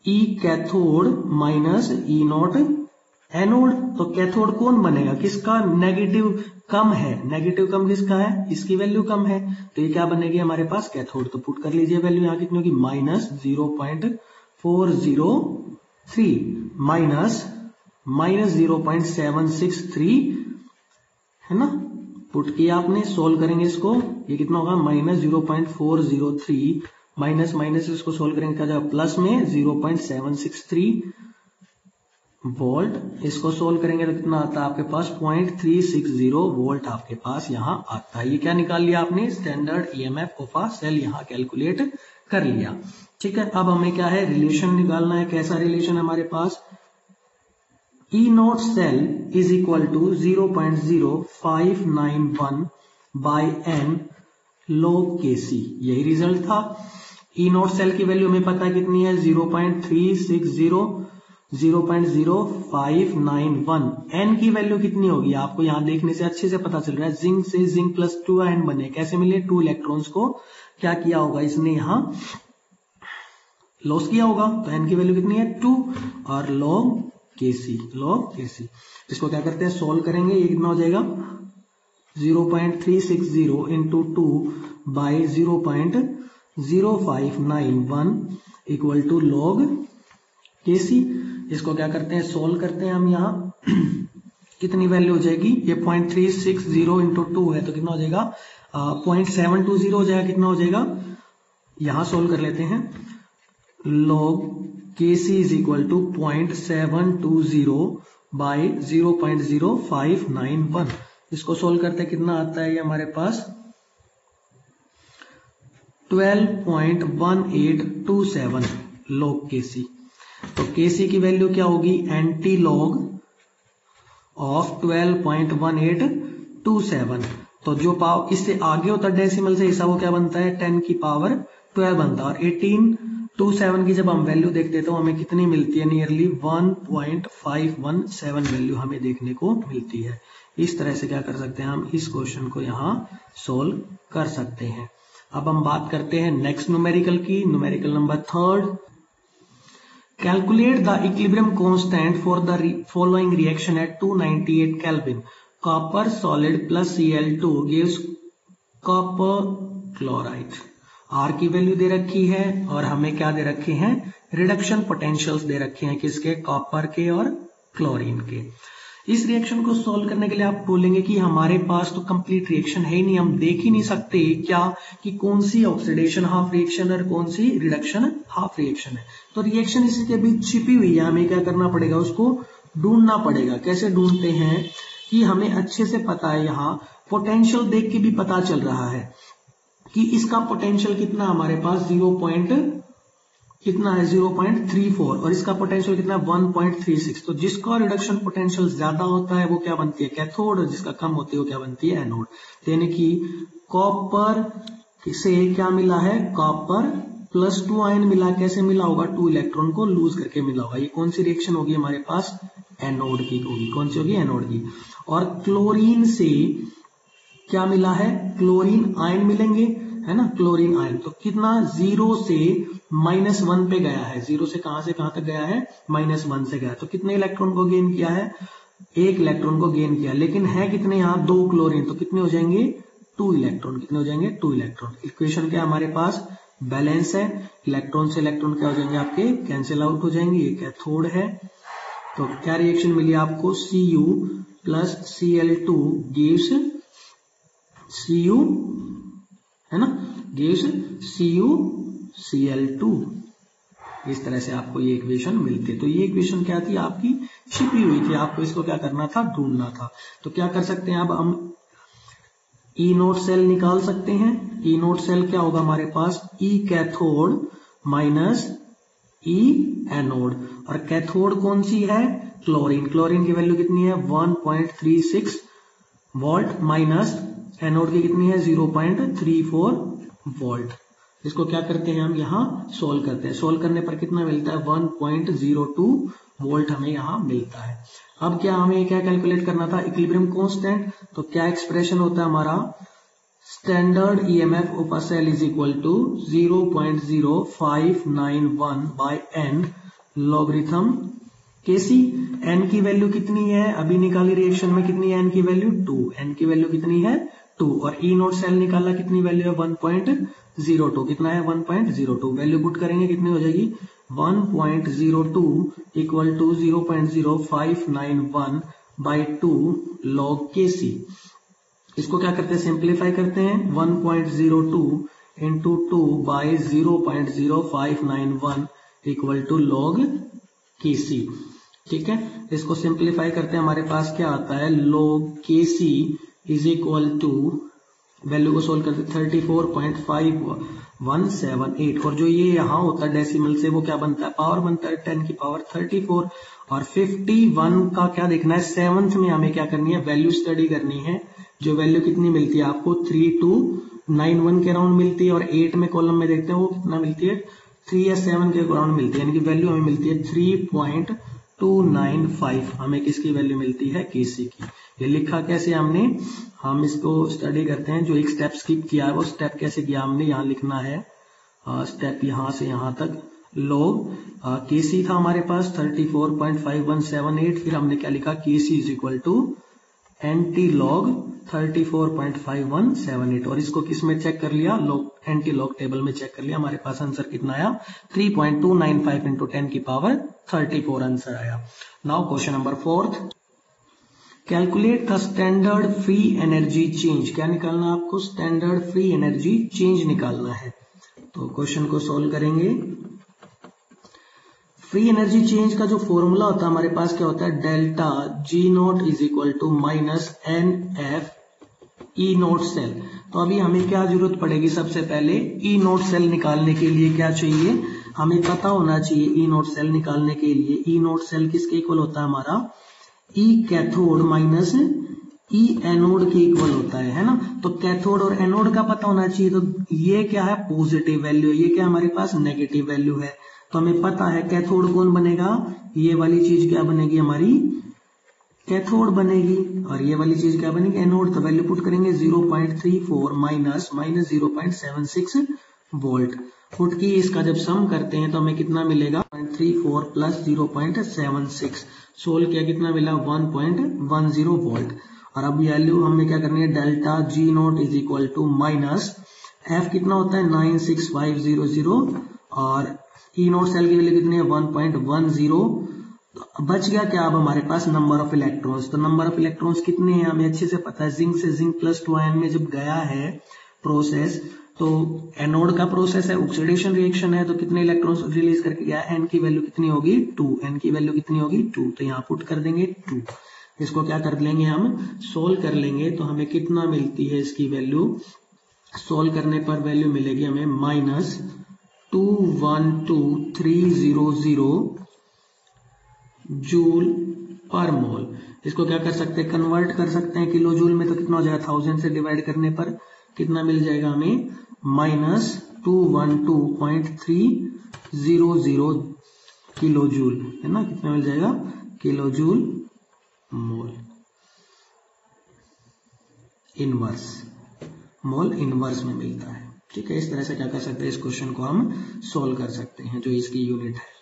ई कैथोड माइनस ई नोट एनोड। तो कैथोड कौन बनेगा, किसका नेगेटिव कम है, नेगेटिव कम किसका है, इसकी वैल्यू कम है। तो ये क्या बनेगी हमारे पास, कैथोड। तो पुट कर लीजिए वैल्यू यहाँ कितनी होगी, -0.403 माइनस 0.763 है ना। पुट किया आपने, सोल्व करेंगे इसको, ये कितना होगा -0.403 माइनस माइनस इसको सोल्व करेंगे क्या जाएगा, प्लस में 0.763 वोल्ट। इसको सोल्व करेंगे तो कितना आता है आपके पास 0.360 वोल्ट आपके पास यहां आता है। ये क्या निकाल लिया आपने, standard EMF of a cell यहां कैलकुलेट कर लिया। ठीक है, अब हमें क्या है, रिलेशन निकालना है। कैसा रिलेशन हमारे पास, E note cell is equal to 0.0591 by n log Kc, यही रिजल्ट था। ई नोट सेल की वैल्यू हमें पता है कितनी है, 0.591। एन की वैल्यू कितनी होगी, आपको यहां देखने से अच्छे से पता चल रहा है। जिंक से जिंक प्लस 2 आयन बने, कैसे मिले, 2 इलेक्ट्रॉन्स को क्या किया होगा, इसने यहां लॉस किया होगा। तो एन की वैल्यू कितनी है, 2 और log Kc, इसको क्या करते हैं, सोल्व करेंगे। ये कितना हो जाएगा 0.360 into 2 by 0.0591 equal to log Kc। इसको क्या करते हैं, सोल्व करते हैं हम यहां। कितनी वैल्यू हो जाएगी, ये 0.360 इंटू 2 है तो कितना हो जाएगा 0.720 हो जाएगा। कितना हो जाएगा, यहां सोल्व कर लेते हैं। log Kc is equal to 0.720 by 0.0591। इसको सोल्व करते हैं, कितना आता है ये हमारे पास 12.1827 log Kc। तो Kc की वैल्यू क्या होगी, एंटी लॉग ऑफ 12.1827। तो जो पावर इससे आगे होता है डेसिमल से हिस्सा, वो क्या बनता है 10 की पावर 12 बनता है। और 1827 की जब हम वैल्यू देखते हैं तो हमें कितनी मिलती है, नियरली 1.517 वैल्यू हमें देखने को मिलती है। इस तरह से क्या कर सकते हैं, हम इस क्वेश्चन को यहां सोल्व कर सकते हैं। अब हम बात करते हैं नेक्स्ट न्यूमेरिकल की, numerical number 3। Calculate the equilibrium constant for the following reaction at 298 kelvin. Copper solid plus Cl2 gives copper chloride. R की वैल्यू दे रखी है और हमें क्या दे रखे हैं, रिडक्शन पोटेंशियल्स दे रखे हैं, किसके, कॉपर के और क्लोरीन के। इस रिएक्शन को सोल्व करने के लिए आप बोलेंगे कि हमारे पास तो कंप्लीट रिएक्शन है ही नहीं, हम देख ही नहीं सकते क्या कि कौन सी ऑक्सीडेशन हाफ रिएक्शन और कौन सी रिडक्शन हाफ रिएक्शन है। तो रिएक्शन इसी के बीच छिपी हुई है, हमें क्या करना पड़ेगा, उसको ढूंढना पड़ेगा। कैसे ढूंढते हैं कि हमें अच्छे से पता है, यहाँ पोटेंशियल देख के भी पता चल रहा है कि इसका पोटेंशियल कितना हमारे पास 0.34 और इसका पोटेंशियल कितना 1.36। तो जिसका रिडक्शन पोटेंशियल ज्यादा होता है वो क्या बनती है, कैथोड, और जिसका कम होती है वो क्या बनती है, एनोड। यानी कि कॉपर से क्या मिला है, कॉपर प्लस 2 आयन मिला, कैसे मिला होगा, 2 इलेक्ट्रॉन को लूज करके मिला होगा। ये कौन सी रिएक्शन होगी हमारे पास, एनोड की होगी। कौन सी होगी, एनोड की। और क्लोरीन से क्या मिला है, क्लोरीन आयन मिलेंगे, है ना, क्लोरीन आयन। तो कितना, 0 से -1 पे गया है, 0 से कहां तक गया है, -1 से गया। तो कितने इलेक्ट्रॉन को गेन किया है, 1 इलेक्ट्रॉन को गेन किया। लेकिन है कितने यहाँ, 2 क्लोरीन, तो कितने हो जाएंगे, 2 इलेक्ट्रॉन। कितने हो जाएंगे, 2 इलेक्ट्रॉन। इक्वेशन क्या हमारे पास, बैलेंस है। इलेक्ट्रॉन से इलेक्ट्रॉन क्या हो जाएंगे आपके, कैंसिल आउट हो जाएंगे। ये कैथोड है। तो क्या रिएक्शन मिली आपको, Cu plus Cl2 gives Cu है ना, गिव्स CuCl2। इस तरह से आपको ये इक्वेशन मिलती है। तो ये इक्वेशन क्या थी, आपकी छिपी हुई थी, आपको इसको क्या करना था, ढूंढना था। तो क्या कर सकते हैं, अब हम ई नोट सेल निकाल सकते हैं। ई नोट सेल क्या होगा हमारे पास, ई कैथोड माइनस ई एनोड, और कैथोड कौन सी है, क्लोरीन। क्लोरीन की वैल्यू कितनी है 1.36 वोल्ट माइनस एनोड की कितनी है 0.34 वोल्ट। इसको क्या करते हैं, हम यहाँ सोल्व करते हैं। सोल्व करने पर कितना मिलता है 1.02 वोल्ट हमें यहाँ मिलता है। अब क्या हमें क्या कैलकुलेट करना था, इक्विलिब्रियम कांस्टेंट। तो क्या एक्सप्रेशन होता है हमारा, standard EMF of a cell is equal to 0.0591 by n logarithm Kc। n की वैल्यू कितनी है, अभी निकाली रिएक्शन में, कितनी है n की वैल्यू 2, n की वैल्यू कितनी है 2, और ई नोट सेल निकाला, कितनी वैल्यू है 1.02, कितना है 1.02, वैल्यू पुट करेंगे कितनी हो जाएगी 1.02 equal to 0.0591 by 2 log Kc। इसको क्या करते हैं, सिंप्लीफाई करते हैं, 1.02 into 2 by 0.0591 equal to log Kc। ठीक है, इसको सिंप्लीफाई करते हैं, हमारे पास क्या आता है, log Kc is equal to, value को सोल्व करते 34.5178, और जो ये यहाँ होता है डेसिमल से वो क्या बनता है, पावर बनता है 10 की पावर 34, और 51 का क्या देखना है, 7th में हमें क्या करनी है, वैल्यू स्टडी करनी है। जो वैल्यू कितनी मिलती है आपको 3291 के अराउंड मिलती है, और 8 में कॉलम में देखते हैं वो कितना मिलती है 3 या 7 के अराउंड मिलती है, यानी कि वैल्यू हमें मिलती है 3.295, हमें किसकी वैल्यू मिलती है, Kc की। ये लिखा कैसे हमने, हम इसको स्टडी करते हैं, जो एक स्टेप स्किप किया है वो स्टेप कैसे किया हमने, यहाँ लिखना है स्टेप यहाँ से यहाँ तक, लॉग Kc था हमारे पास 34.5178, फिर हमने क्या लिखा, Kc is equal to anti log 34.5178, और इसको किस में चेक कर लिया, लॉग एंटी लॉग टेबल में चेक कर लिया, हमारे पास आंसर कितना आया 3.295 इंटू 10 की पावर 34 आंसर आया। Now question number 4, calculate the standard free energy change. क्या निकालना है आपको, स्टैंडर्ड फ्री एनर्जी चेंज निकालना है। तो क्वेश्चन को सोल्व करेंगे। फ्री एनर्जी चेंज का जो फॉर्मूला होता है हमारे पास क्या होता है, delta G not is equal to minus NF E not cell. तो अभी हमें क्या जरूरत पड़ेगी, सबसे पहले E नोट सेल निकालने के लिए क्या चाहिए, हमें पता होना चाहिए E नोट सेल निकालने के लिए, E नोट सेल किसके इक्वल होता है हमारा, E cathode minus E anode के इक्वल होता है ना। तो कैथोड और एनोड का पता होना चाहिए, तो ये क्या है पॉजिटिव वैल्यू, ये क्या हमारे पास नेगेटिव वैल्यू है। तो हमें पता है कैथोड कौन बनेगा, ये वाली चीज क्या बनेगी हमारी कैथोड बनेगी, और ये वाली चीज क्या बनेगी एनोड। तो वैल्यू पुट करेंगे 0.34 माइनस 0.76 वोल्ट पुट की, इसका जब सम करते हैं तो हमें कितना मिलेगा 0.34 प्लस 0.76, सोल्व किया कितना मिला 1.10 वोल्ट। और अब वैल्यू हमें क्या करनी है, delta G not is equal to minus F कितना होता है 96500, और ई नोट सेल की वैल्यू कितनी है 1.10। बच गया क्या अब हमारे पास नंबर ऑफ इलेक्ट्रॉन्स। तो नंबर ऑफ इलेक्ट्रॉन्स कितने हैं हमें अच्छे से पता है, जिंक से जिंक प्लस 2 आयन में जब गया है प्रोसेस, तो एनोड का प्रोसेस है, ऑक्सीडेशन रिएक्शन है, तो कितने इलेक्ट्रॉन्स रिलीज करके गया, एन की वैल्यू कितनी होगी 2, एन की वैल्यू कितनी होगी 2, तो यहाँ पुट कर देंगे 2। इसको क्या कर लेंगे हम, सोल्व कर लेंगे, तो हमें कितना मिलती है इसकी वैल्यू, सोल्व करने पर वैल्यू मिलेगी हमें माइनस 212,300 जूल पर मोल। इसको क्या कर सकते हैं, कन्वर्ट कर सकते हैं किलो जूल में, तो कितना हो जाएगा 1000 से डिवाइड करने पर कितना मिल जाएगा हमें, माइनस 212.300 किलो जूल, है ना, कितना मिल जाएगा kilo joule mole inverse, mole inverse में मिलता है। ठीक है, इस तरह से क्या कर सकते हैं, इस क्वेश्चन को हम सोल्व कर सकते हैं, जो इसकी यूनिट है।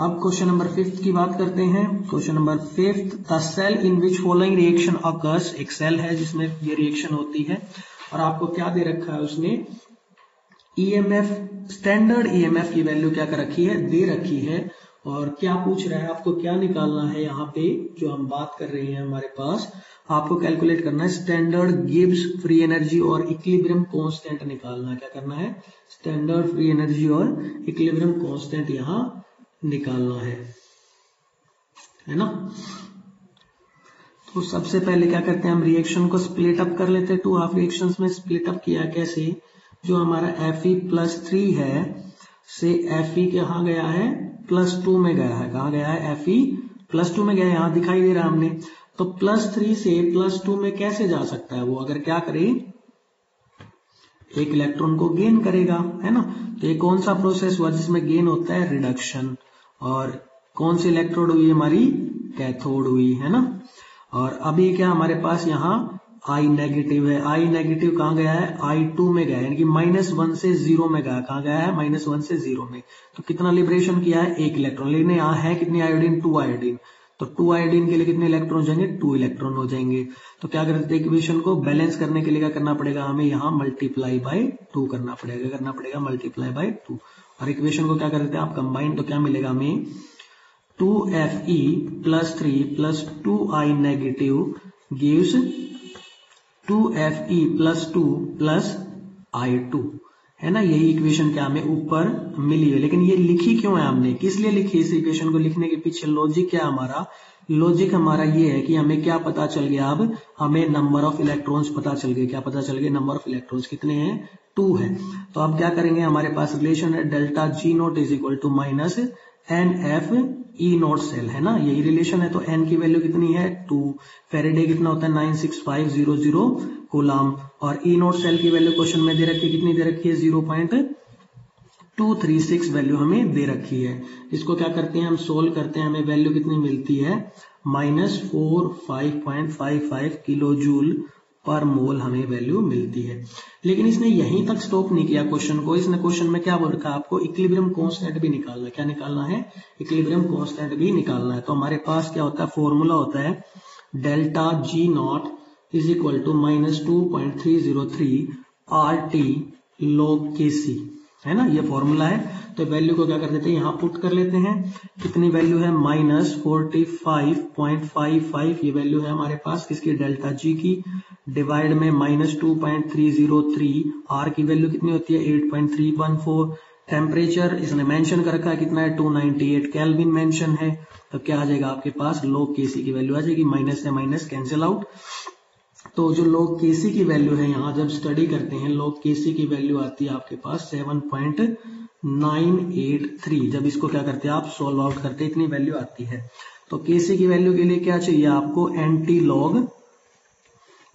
अब क्वेश्चन नंबर 5 की बात करते हैं। Question number 5, the cell in which following reaction occurs, एक सेल है जिसमें ये रिएक्शन होती है, और आपको क्या दे रखा है उसने, ईएमएफ, स्टैंडर्ड ईएमएफ की वैल्यू क्या कर रखी है, दे रखी है, और क्या पूछ रहा है आपको क्या निकालना है यहाँ पे, जो हम बात कर रहे हैं हमारे पास आपको कैलकुलेट करना है स्टैंडर्ड गिब्स फ्री एनर्जी और इक्विलिब्रियम कांस्टेंट निकालना है। क्या करना है? स्टैंडर्ड फ्री एनर्जी और इक्विलिब्रियम कांस्टेंट यहां निकालना है ना। तो सबसे पहले क्या करते हैं, हम रिएक्शन को स्प्लिट अप कर लेते हैं। 2 हाफ रिएक्शंस में स्प्लिट अप किया कैसे? जो हमारा Fe+3 है से Fe कहाँ गया है? +2 में गया है। कहाँ गया है? Fe+2 में गया है, यहां दिखाई दे रहा है हमने। तो +3 से +2 में कैसे जा सकता है वो? अगर क्या करे, एक इलेक्ट्रॉन को गेन करेगा, है ना। तो ये कौन सा प्रोसेस हुआ जिसमें गेन होता है? रिडक्शन। और कौन सी इलेक्ट्रोड हुई? हमारी कैथोड हुई, है ना। और अभी क्या हमारे पास यहाँ I नेगेटिव है। I नेगेटिव कहाँ गया है? I2 में गया है, यानी कि -1 से 0 में गया। कहाँ गया है? -1 से 0 में। तो कितना लिबरेशन किया है? 1 इलेक्ट्रॉन। लेकिन यहाँ है कितनी आयोडीन? 2 आयोडीन। तो 2 आयोडीन के लिए कितने इलेक्ट्रॉन हो जाएंगे? 2 इलेक्ट्रॉन हो जाएंगे। तो क्या करते हैं, इक्वेशन को बैलेंस करने के लिए क्या करना पड़ेगा? हमें यहाँ मल्टीप्लाई बाय 2 करना पड़ेगा, मल्टीप्लाई बाय 2। और इक्वेशन को क्या करते हैं आप? कंबाइन। तो क्या मिलेगा हमें? 2Fe+3 + 2I negative gives 2Fe+2 + I2, है ना। यही इक्वेशन क्या हमें ऊपर मिली है। लेकिन ये लिखी क्यों है हमने? किस लिए लिखी? इस इक्वेशन को लिखने के पीछे लॉजिक क्या हमारा? लॉजिक हमारा ये है कि हमें क्या पता चल गया, अब हमें नंबर ऑफ इलेक्ट्रॉन्स पता चल गए। क्या पता चल गए? नंबर ऑफ इलेक्ट्रॉन्स कितने हैं? 2 है। तो अब क्या करेंगे, हमारे पास रिलेशन है डेल्टा G0 = -NFE0 सेल, है ना। यही रिलेशन है। तो n की वैल्यू कितनी है? 2। फेरेडे कितना होता है? 96500 कूलम। और E0 सेल की वैल्यू क्वेश्चन में दे रखी है, कितनी दे रखी है? 0.236 वैल्यू हमें दे रखी है। इसको क्या करते हैं हम? सोल्व करते हैं। हमें वैल्यू कितनी मिलती है? -45.55 किलो जूल पर मोल हमें वैल्यू मिलती है। लेकिन इसने यहीं तक स्टॉप नहीं किया क्वेश्चन को। इसने क्वेश्चन में क्या बोल रखा है आपको? इक्विलिब्रियम कांस्टेंट भी निकालना है। क्या निकालना है? इक्विलिब्रियम कांस्टेंट भी निकालना है। तो हमारे पास क्या होता है? फॉर्मूला होता है delta G0 = -2.303 RT log Kc, है ना। ये फॉर्मूला है। तो वैल्यू को क्या कर देते हैं? यहाँ पुट कर लेते हैं। कितनी वैल्यू है? -45.55 ये वैल्यू है हमारे पास किसकी? डेल्टा G की। डिवाइड में -2.303 R की वैल्यू कितनी होती है? 8.314। टेम्परेचर इसने मेंशन कर रखा है, कितना है? 298 केल्विन मेंशन है। तो क्या आ जाएगा आपके पास? log Kc की वैल्यू आ जाएगी। माइनस से माइनस कैंसिल आउट। तो जो log Kc की वैल्यू है, यहाँ जब स्टडी करते हैं log Kc की वैल्यू आती है आपके पास 7.983। जब इसको क्या करते हैं आप? सोल्व आउट करते हैं, इतनी वैल्यू आती है। तो Kc की वैल्यू के लिए क्या चाहिए आपको? Anti log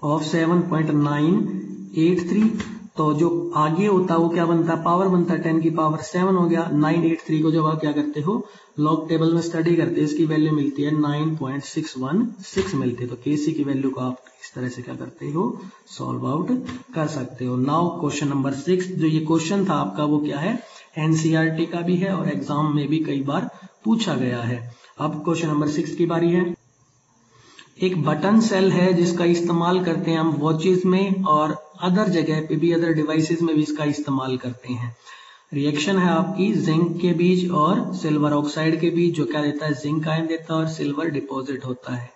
of 7.983। तो जो आगे होता है वो क्या बनता है? पावर बनता है 10⁻7 हो गया। 983 को जब आप क्या करते हो? लॉग टेबल में स्टडी करते हैं, इसकी वैल्यू मिलती है 9.616 मिलती है। तो Kc की वैल्यू को आप इस तरह से क्या करते हो? सॉल्व आउट कर सकते हो। नाउ क्वेश्चन नंबर 6, जो ये क्वेश्चन था आपका वो क्या है? एनसीईआरटी का भी है और एग्जाम में भी कई बार पूछा गया है। अब क्वेश्चन नंबर 6 की बारी है। एक बटन सेल है जिसका इस्तेमाल करते हैं हम वॉचेस में और अदर जगह पे भी, अदर डिवाइसेस में भी इसका इस्तेमाल करते हैं। रिएक्शन है आपकी जिंक के बीच और सिल्वर ऑक्साइड के बीच, जो क्या देता है? जिंक आयन देता है और सिल्वर डिपॉजिट होता है।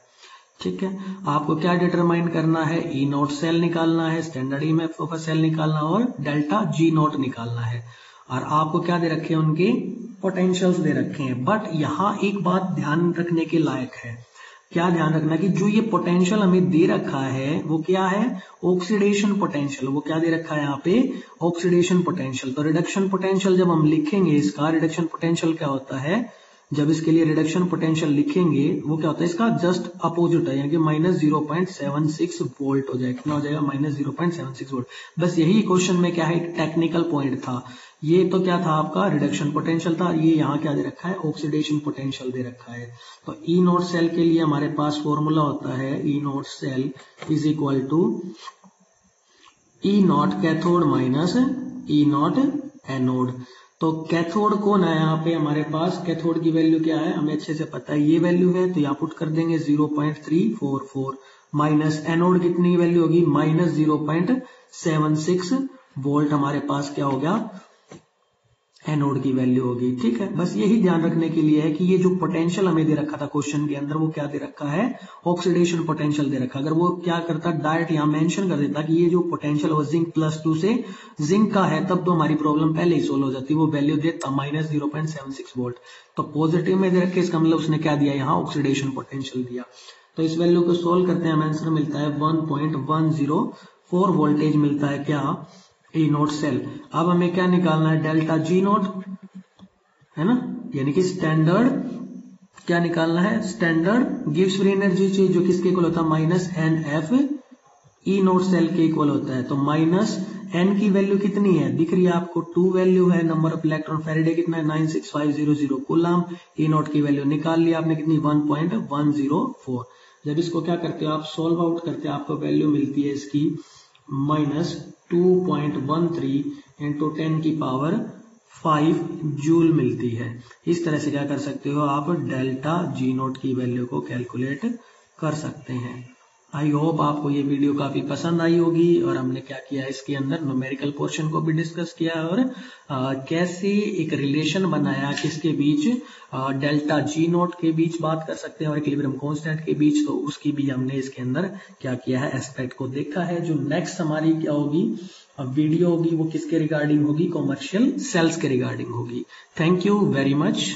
ठीक है। आपको क्या डिटरमाइन करना है? E0 सेल निकालना है, standard EMF of a cell निकालना और डेल्टा G0 निकालना है। और आपको क्या दे रखे हैं? उनके पोटेंशियल्स दे रखे हैं। बट यहाँ एक बात ध्यान रखने के लायक है। क्या ध्यान रखना कि जो ये पोटेंशियल हमें दे रखा है वो क्या है? Oxidation potential. वो क्या दे रखा है यहाँ पे? Oxidation potential. तो रिडक्शन पोटेंशियल जब हम लिखेंगे, इसका रिडक्शन पोटेंशियल क्या होता है? जब इसके लिए रिडक्शन पोटेंशियल लिखेंगे वो क्या होता है? इसका जस्ट अपोजिट है, यानी कि -0.76 वोल्ट हो जाएगा। कितना हो जाएगा? -0.76 वोल्ट। बस यही क्वेश्चन में क्या है? एक टेक्निकल पॉइंट था। ये तो क्या था आपका? रिडक्शन पोटेंशियल था। ये यहाँ क्या दे रखा है? ऑक्सीडेशन पोटेंशियल दे रखा है। तो E0 सेल के लिए हमारे पास फॉर्मूला होता है E0 cell = E0 cathode minus E0 anode. तो कैथोड कौन है यहाँ पे? हमारे पास कैथोड की वैल्यू क्या है? हमें अच्छे से पता है, ये वैल्यू है। तो यहाँ पुट कर देंगे 0.344 माइनस एनोड कितनी वैल्यू होगी? -0.76 वोल्ट हमारे पास क्या हो गया? एनोड की वैल्यू होगी। ठीक है, बस यही ध्यान रखने के लिए है कि ये जो पोटेंशियल हमें दे रखा था क्वेश्चन के अंदर, वो क्या दे रखा है, ऑक्सीडेशन पोटेंशियल दे रखा। अगर वो क्या करता, डायरेक्ट यहां मेंशन कर देता कि ये जो पोटेंशियल वो जिंक +2 से जिंक का है, तब तो हमारी प्रॉब्लम पहले ही सोल्व हो जाती। वो वैल्यू देता -0.76 वोल्ट, तो पॉजिटिव में दे रखे, इसका मतलब उसने क्या दिया, यहाँ ऑक्सीडेशन पोटेंशियल दिया। तो इस वैल्यू को सोल्व करते हैं, हमें आंसर मिलता है 1.104 वोल्टेज मिलता है क्या, ई नोट सेल। अब हमें क्या निकालना है, डेल्टा जी नोट, है ना, यानी कि स्टैंडर्ड क्या निकालना है, स्टैंडर्ड गिव्स फ्री एनर्जी चाहिए, जो किसके इक्वल होता है, -NF ई नोट सेल के इक्वल होता है। तो -n की वैल्यू कितनी है, दिख रही है आपको, 2 वैल्यू है, नंबर ऑफ इलेक्ट्रॉन फेरेडे कितना है, 96500 कूलम, ई नोट की वैल्यू निकाल लिया आपने कितनी, 1.104। जब इसको क्या करते हो आप, सोल्व आउट करते हो, आपको वैल्यू मिलती है इसकी -2.13 इंटू 10 की पावर 5 जूल मिलती है। इस तरह से क्या कर सकते हो आप, डेल्टा जी नोट की वैल्यू को कैलकुलेट कर सकते हैं। आई होप आपको ये वीडियो काफी पसंद आई होगी, और हमने क्या किया, इसके अंदर न्यूमेरिकल पोर्शन को भी डिस्कस किया, और कैसे एक रिलेशन बनाया किसके बीच, डेल्टा जी नोट के बीच बात कर सकते हैं और इक्विलिब्रियम कांस्टेंट के बीच, तो उसकी भी हमने इसके अंदर क्या किया है, एस्पेक्ट को देखा है। जो नेक्स्ट हमारी क्या होगी वीडियो होगी, वो किसके रिगार्डिंग होगी, कॉमर्शियल सेल्स के रिगार्डिंग होगी। Thank you very much.